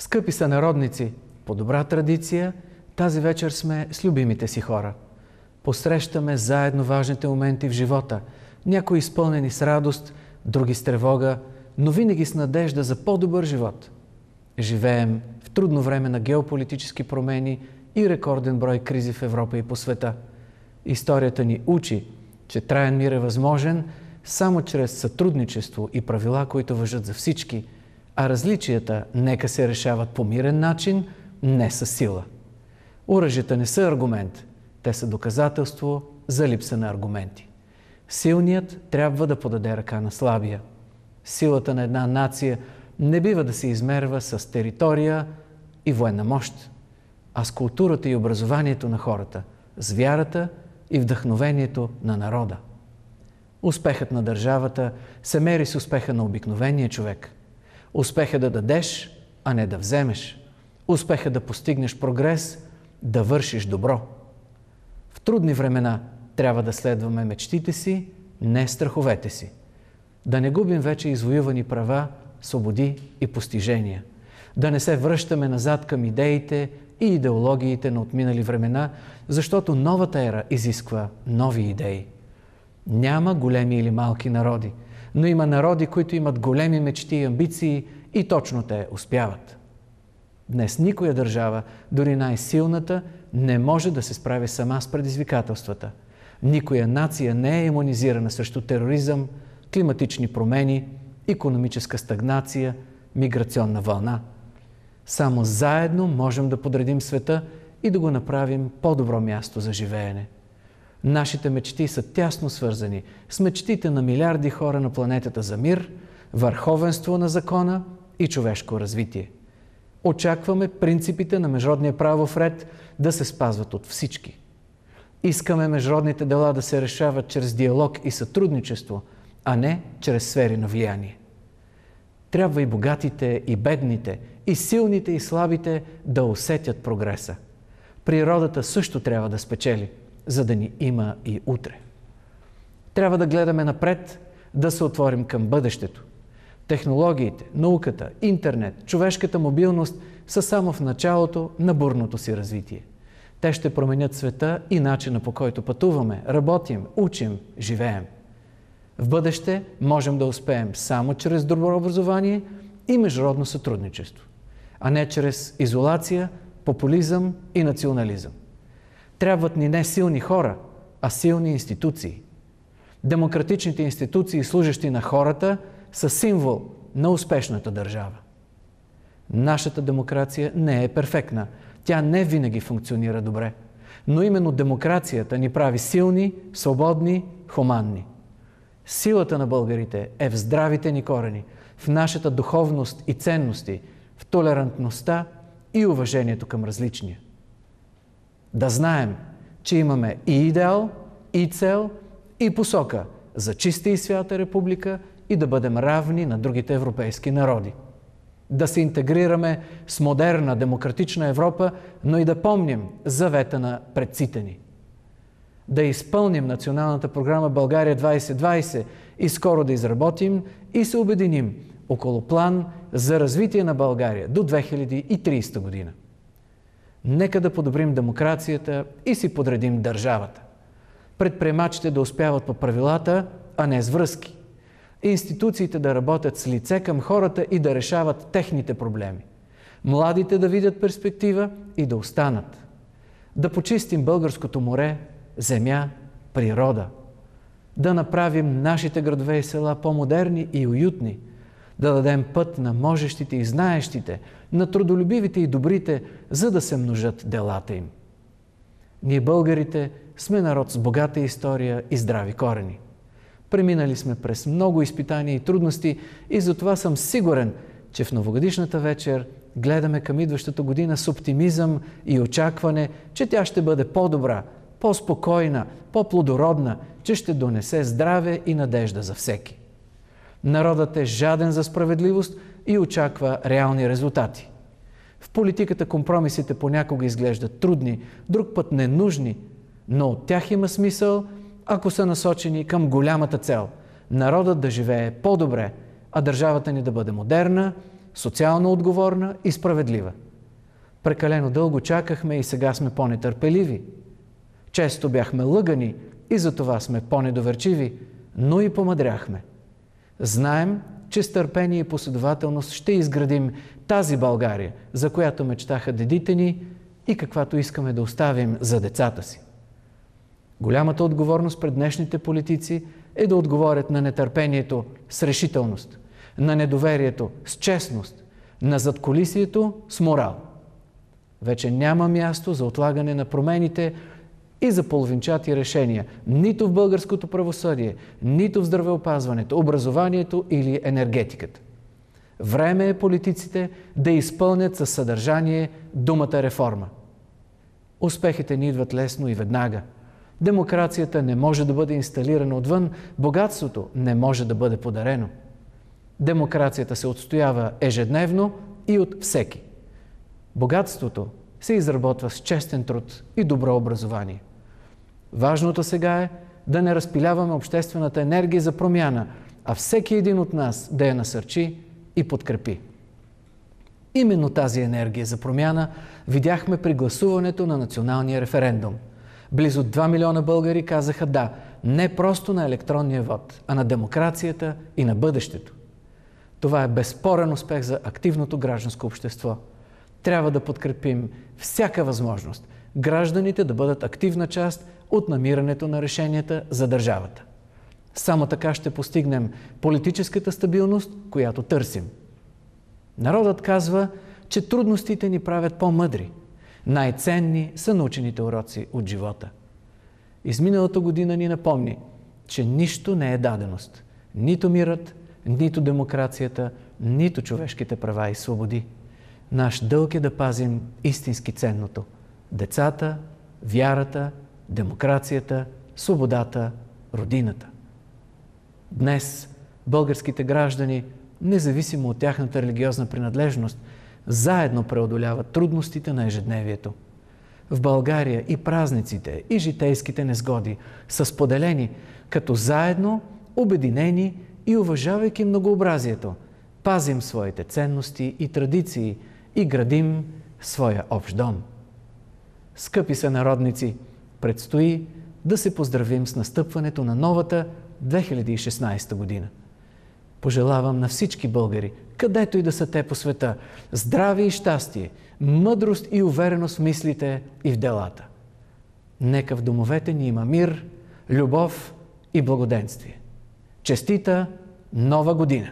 Скъпи сънародници, по добра традиция, тази вечер сме с любимите си хора. Посрещаме заедно важните моменти в живота, някои изпълнени с радост, други с тревога, но винаги с надежда за по-добър живот. Живеем в трудно време на геополитически промени и рекорден брой кризи в Европа и по света. Историята ни учи, че траен мир е възможен само чрез сътрудничество и правила, които важат за всички, а различията нека се решават по мирен начин, не със сила. Оръжията не са аргумент, те са доказателство за липса на аргументи. Силният трябва да подаде ръка на слабия. Силата на една нация не бива да се измерва с територия и военна мощ, а с културата и образованието на хората, с вярата и вдъхновението на народа. Успехът на държавата се мери с успеха на обикновения човек. Успеха да дадеш, а не да вземеш. Успеха да постигнеш прогрес, да вършиш добро. В трудни времена трябва да следваме мечтите си, не страховете си. Да не губим вече извоювани права, свободи и постижения. Да не се връщаме назад към идеите и идеологиите на отминали времена, защото новата ера изисква нови идеи. Няма големи или малки народи, но има народи, които имат големи мечти и амбиции и точно те успяват. Днес никоя държава, дори най-силната, не може да се справи сама с предизвикателствата. Никоя нация не е имунизирана срещу тероризъм, климатични промени, икономическа стагнация, миграционна вълна. Само заедно можем да подредим света и да го направим по-добро място за живеене. Нашите мечти са тясно свързани с мечтите на милиарди хора на планетата за мир, върховенство на закона и човешко развитие. Очакваме принципите на международния правов ред да се спазват от всички. Искаме международните дела да се решават чрез диалог и сътрудничество, а не чрез сфери на влияние. Трябва и богатите, и бедните, и силните, и слабите да усетят прогреса. Природата също трябва да спечели, за да ни има и утре. Трябва да гледаме напред, да се отворим към бъдещето. Технологиите, науката, интернет, човешката мобилност са само в началото на бурното си развитие. Те ще променят света и начина, по който пътуваме, работим, учим, живеем. В бъдеще можем да успеем само чрез добро образование и международно сътрудничество, а не чрез изолация, популизъм и национализъм. Трябват ни не силни хора, а силни институции. Демократичните институции, служещи на хората, са символ на успешната държава. Нашата демокрация не е перфектна. Тя не винаги функционира добре. Но именно демокрацията ни прави силни, свободни, хуманни. Силата на българите е в здравите ни корени, в нашата духовност и ценности, в толерантността и уважението към различния. Да знаем, че имаме и идеал, и цел, и посока за чиста и свята република и да бъдем равни на другите европейски народи. Да се интегрираме с модерна, демократична Европа, но и да помним завета на предците ни. Да изпълним националната програма България 2020 и скоро да изработим и се обединим около план за развитие на България до 2030 година. Нека да подобрим демокрацията и си подредим държавата. Предприемачите да успяват по правилата, а не с връзки. Институциите да работят с лице към хората и да решават техните проблеми. Младите да видят перспектива и да останат. Да почистим българското море, земя, природа. Да направим нашите градове и села по-модерни и уютни. Да дадем път на можещите и знаещите, на трудолюбивите и добрите, за да се множат делата им. Ние българите сме народ с богата история и здрави корени. Преминали сме през много изпитания и трудности и затова съм сигурен, че в новогодишната вечер гледаме към идващата година с оптимизъм и очакване, че тя ще бъде по-добра, по-спокойна, по-плодородна, че ще донесе здраве и надежда за всеки. Народът е жаден за справедливост и очаква реални резултати. В политиката компромисите понякога изглеждат трудни, друг път ненужни, но от тях има смисъл, ако са насочени към голямата цел – народът да живее по-добре, а държавата ни да бъде модерна, социално отговорна и справедлива. Прекалено дълго чакахме и сега сме по-нетърпеливи. Често бяхме лъгани и затова сме по-недоверчиви, но и помъдряхме. Знаем, че с търпение и последователност ще изградим тази България, за която мечтаха дедите ни и каквато искаме да оставим за децата си. Голямата отговорност пред днешните политици е да отговорят на нетърпението с решителност, на недоверието с честност, на задкулисието с морал. Вече няма място за отлагане на промените и за половинчати решения, нито в българското правосъдие, нито в здравеопазването, образованието или енергетиката. Време е политиците да изпълнят със съдържание думата реформа. Успехите ни идват лесно и веднага. Демокрацията не може да бъде инсталирана отвън, богатството не може да бъде подарено. Демокрацията се отстоява ежедневно и от всеки. Богатството се изработва с честен труд и добро образование. Важното сега е да не разпиляваме обществената енергия за промяна, а всеки един от нас да я насърчи и подкрепи. Именно тази енергия за промяна видяхме при гласуването на националния референдум. Близо 2 милиона българи казаха да, не просто на електронния вод, а на демокрацията и на бъдещето. Това е безспорен успех за активното гражданско общество. Трябва да подкрепим всяка възможност гражданите да бъдат активна част от намирането на решенията за държавата. Само така ще постигнем политическата стабилност, която търсим. Народът казва, че трудностите ни правят по-мъдри. Най-ценни са научените уроци от живота. Изминалата година ни напомни, че нищо не е даденост. Нито мирът, нито демокрацията, нито човешките права и свободи. Наш дълг е да пазим истински ценното – децата, вярата, демокрацията, свободата, родината. Днес българските граждани, независимо от тяхната религиозна принадлежност, заедно преодоляват трудностите на ежедневието. В България и празниците, и житейските несгоди са споделени, като заедно, обединени и уважавайки многообразието, пазим своите ценности и традиции и градим своя общ дом. Скъпи сънародници, предстои да се поздравим с настъпването на новата 2016 година. Пожелавам на всички българи, където и да са те по света, здраве и щастие, мъдрост и увереност в мислите и в делата. Нека в домовете ни има мир, любов и благоденствие. Честита Нова година!